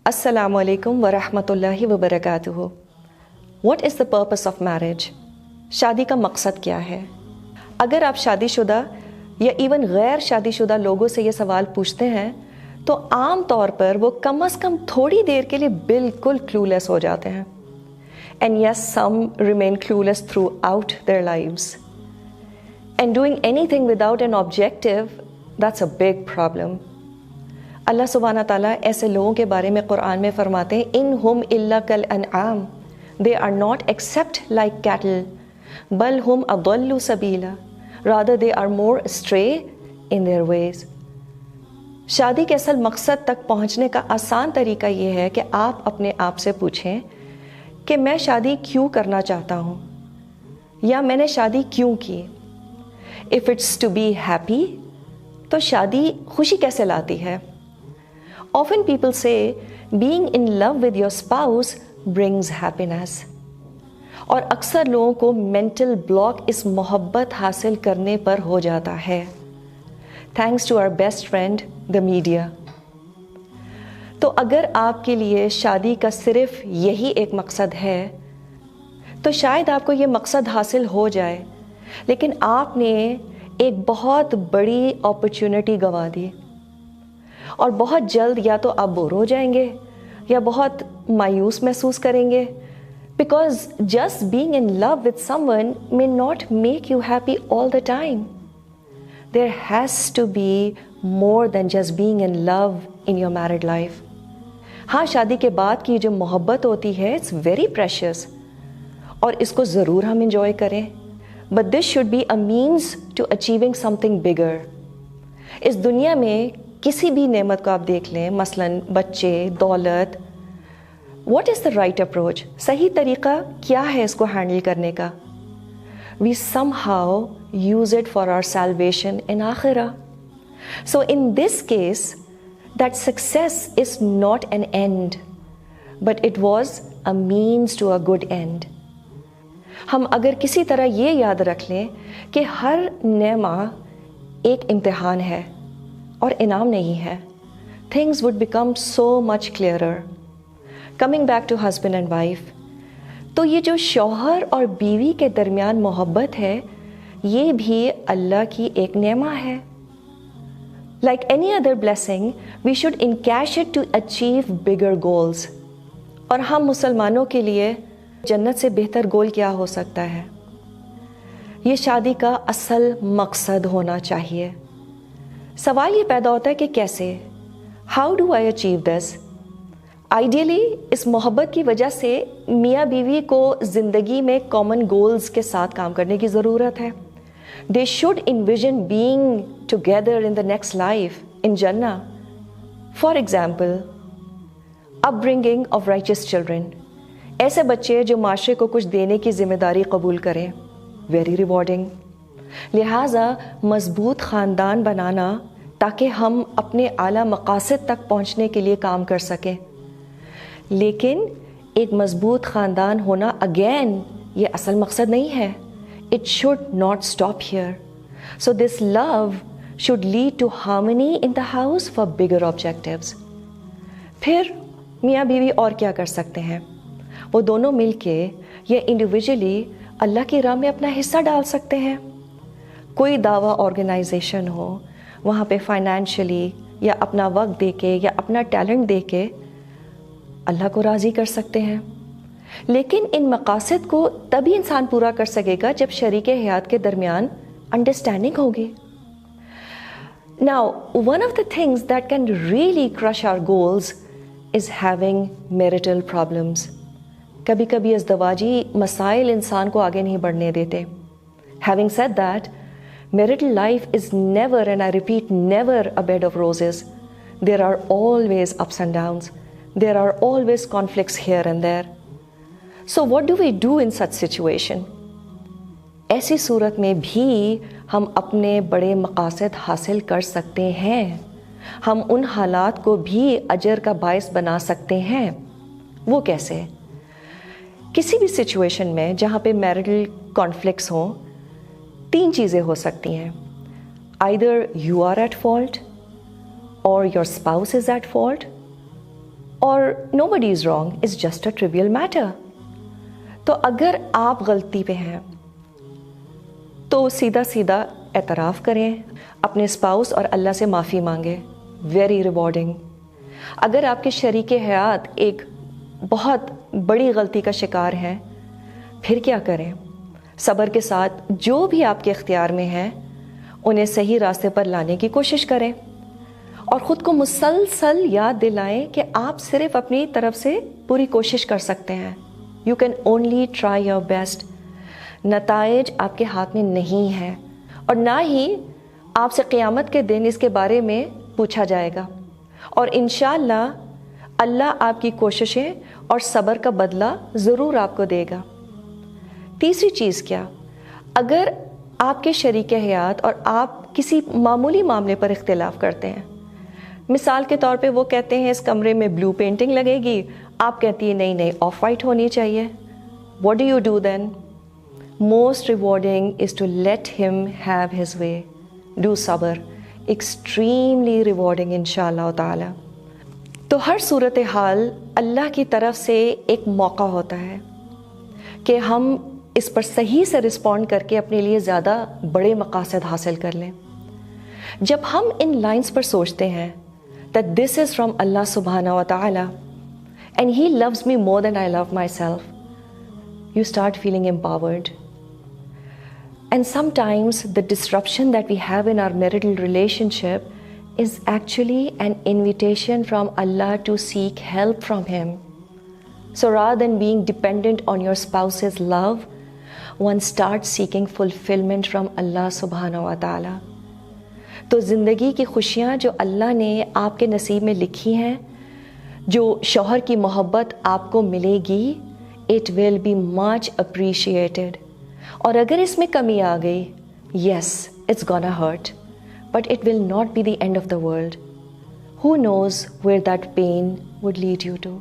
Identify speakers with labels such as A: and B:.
A: السلام علیکم ورحمۃ اللہ وبرکاتہ. What is the purpose of marriage? شادی کا مقصد کیا ہے؟ اگر آپ شادی شدہ یا ایون غیر شادی شدہ لوگوں سے یہ سوال پوچھتے ہیں تو عام طور پر وہ کم از کم تھوڑی دیر کے لیے بالکل کلولیس ہو جاتے ہیں. And yes some remain clueless throughout their lives. And doing anything without an objective, that's a big problem. اللہ سبحانہ تعالیٰ ایسے لوگوں کے بارے میں قرآن میں فرماتے ہیں ان ہم الا کالانعام they are not except like cattle بل ہم اضل سبیلا rather they are more astray in their ways. شادی کے اصل مقصد تک پہنچنے کا آسان طریقہ یہ ہے کہ آپ اپنے آپ سے پوچھیں کہ میں شادی کیوں کرنا چاہتا ہوں یا میں نے شادی کیوں کی. If it's to be happy تو شادی خوشی کیسے لاتی ہے؟ Often people say being in love with your spouse brings happiness. اور اکثر لوگوں کو mental block اس محبت حاصل کرنے پر ہو جاتا ہے. Thanks to our best friend, the media. تو اگر آپ کے لیے شادی کا صرف یہی ایک مقصد ہے تو شاید آپ کو یہ مقصد حاصل ہو جائے، لیکن آپ نے ایک بہت بڑی اپرچونٹی گنوا دی اور بہت جلد یا تو آپ بور ہو جائیں گے یا بہت مایوس محسوس کریں گے. Because just being in love with someone may not make you happy all the time. There has to be more than just being in love in your married life. ہاں، شادی کے بعد کی جو محبت ہوتی ہے it's very precious اور اس کو ضرور ہم انجوائے کریں. But this should be a means to achieving something bigger. اس دنیا میں کسی بھی نعمت کو آپ دیکھ لیں، مثلاً بچے، دولت، what is the right approach? صحیح طریقہ کیا ہے اس کو ہینڈل کرنے کا؟ We somehow use it for our salvation in آخرہ. So in this case that success is not an end but it was a means to a good end. ہم اگر کسی طرح یہ یاد رکھ لیں کہ ہر نعمہ ایک امتحان ہے اور انعام نہیں ہے، things would become so much clearer. Coming back to husband and wife، تو یہ جو شوہر اور بیوی کے درمیان محبت ہے یہ بھی اللہ کی ایک نعمہ ہے. Like any other blessing, we should encash it to achieve bigger goals. اور ہم مسلمانوں کے لیے جنت سے بہتر گول کیا ہو سکتا ہے؟ یہ شادی کا اصل مقصد ہونا چاہیے. سوال یہ پیدا ہوتا ہے کہ کیسے؟ How do I achieve this? Ideally اس محبت کی وجہ سے میاں بیوی کو زندگی میں کامن گولز کے ساتھ کام کرنے کی ضرورت ہے. They should envision being together in the next life in جنہ. For example, upbringing of riches children, ایسے بچے جو معاشرے کو کچھ دینے کی ذمہ داری قبول کریں، ویری ریوارڈنگ. لہٰذا مضبوط خاندان بنانا تاکہ ہم اپنے اعلیٰ مقاصد تک پہنچنے کے لیے کام کر سکیں. لیکن ایک مضبوط خاندان ہونا اگین یہ اصل مقصد نہیں ہے. It should not stop here. So this love should lead to harmony in the house for bigger objectives. پھر میاں بیوی اور کیا کر سکتے ہیں؟ وہ دونوں مل کے یا انڈیویجولی اللہ کی راہ میں اپنا حصہ ڈال سکتے ہیں. کوئی دعویٰ آرگنائزیشن ہو، وہاں پہ فائنینشلی یا اپنا وقت دے کے یا اپنا ٹیلنٹ دے کے اللہ کو راضی کر سکتے ہیں. لیکن ان مقاصد کو تبھی انسان پورا کر سکے گا جب شریک حیات کے درمیان انڈرسٹینڈنگ ہوگی. Now, one of the things that can really crush our goals is having marital problems. کبھی کبھی ازدواجی مسائل انسان کو آگے نہیں بڑھنے دیتے. Having said that, marital life is never, and I repeat, never a bed of roses. There are always ups and downs. There are always conflicts here and there. So what do we do in such situation? ایسی صورت میں بھی ہم اپنے بڑے مقاصد حاصل کر سکتے ہیں. ہم ان حالات کو بھی اجر کا باعث بنا سکتے ہیں. وہ کیسے؟ کسی بھی سچویشن میں جہاں پہ میرٹل کانفلکٹس ہوں، تین چیزیں ہو سکتی ہیں. Either you are at fault, or your spouse is at fault, اور nobody is wrong, it's just a trivial matter. تو اگر آپ غلطی پہ ہیں تو سیدھا سیدھا اعتراف کریں، اپنے اسپاؤس اور اللہ سے معافی مانگیں، ویری ریوارڈنگ. اگر آپ کے شریک حیات ایک بہت بڑی غلطی کا شکار ہیں، پھر کیا کریں؟ صبر کے ساتھ جو بھی آپ کے اختیار میں ہیں انہیں صحیح راستے پر لانے کی کوشش کریں، اور خود کو مسلسل یاد دلائیں کہ آپ صرف اپنی طرف سے پوری کوشش کر سکتے ہیں. You can only try your best. نتائج آپ کے ہاتھ میں نہیں ہیں، اور نہ ہی آپ سے قیامت کے دن اس کے بارے میں پوچھا جائے گا، اور انشاءاللہ اللہ آپ کی کوششیں اور صبر کا بدلہ ضرور آپ کو دے گا. تیسری چیز کیا؟ اگر آپ کے شریک حیات اور آپ کسی معمولی معاملے پر اختلاف کرتے ہیں، مثال کے طور پہ وہ کہتے ہیں اس کمرے میں بلو پینٹنگ لگے گی، آپ کہتی ہیں نہیں آف وائٹ ہونی چاہیے. What do you do then? Most rewarding is to let him have his way. Do صبر. ایکسٹریملی ریوارڈنگ انشاءاللہ تعالی. تو ہر صورتحال اللہ کی طرف سے ایک موقع ہوتا ہے کہ ہم اس پر صحیح سے رسپونڈ کر کے اپنے لیے زیادہ بڑے مقاصد حاصل کر لیں. جب ہم ان لائنز پر سوچتے ہیں that this is from Allah subhanahu wa ta'ala and He loves me more than I love myself, you start feeling empowered. And sometimes the disruption that we have in our marital relationship is actually an invitation from Allah to seek help from Him. So rather than being dependent on your spouse's love, one starts seeking fulfillment from Allah subhanahu wa ta'ala. تو زندگی کی خوشیاں جو اللہ نے آپ کے نصیب میں لکھی ہیں، جو شوہر کی محبت آپ کو ملے گی، it will be much appreciated. اور اگر اس میں کمی آ گئی، yes it's gonna hurt, but it will not be the end of the world. Who knows where that pain would lead you to.